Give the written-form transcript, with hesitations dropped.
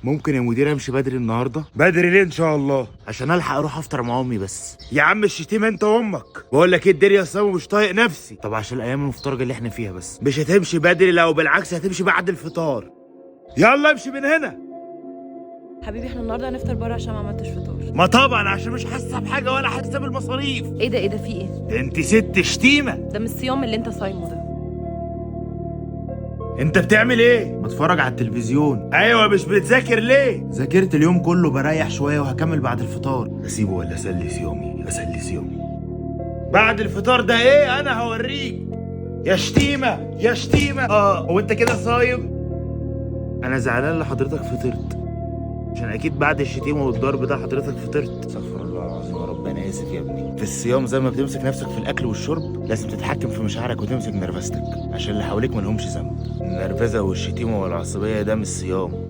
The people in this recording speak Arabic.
ممكن يا مدير امشي بدري النهارده؟ بدري ليه ان شاء الله؟ عشان الحق اروح افطر مع امي بس. يا عم الشتيمه انت وامك. بقول لك ايه الدنيا صعبه ومش طايق نفسي. طب عشان الايام المفترجه اللي احنا فيها بس. مش هتمشي بدري، لو بالعكس هتمشي بعد الفطار. يلا امشي من هنا. حبيبي احنا النهارده هنفطر بره عشان ما عملتش فطار. ما طبعا عشان مش حاسه بحاجه ولا حاسه بالمصاريف. ايه ده في ايه؟ انت ست شتيمه. ده مش الصيام اللي انت صايمه ده. انت بتعمل ايه؟ بتفرج على التلفزيون. ايوه مش بتذاكر ليه؟ ذاكرت اليوم كله، بريح شويه وهكمل بعد الفطار. اسيبه ولا اسلي يومي؟ اسلي يومي بعد الفطار ده. ايه انا هوريك يا شتيمه يا شتيمه. هو انت كده صايم؟ انا زعلان لحضرتك فطرت، عشان اكيد بعد الشتيمه والضرب ده حضرتك فطرت. استغفر الله العظيم يا رب، انا اسف يا ابني. في الصيام زي ما بتمسك نفسك في الاكل والشرب، لازم تتحكم في مشاعرك وتمسك نرفزتك، عشان اللي حواليك ملهمش ذنب. النرفزه والشتيمه والعصبيه ده مش صيام.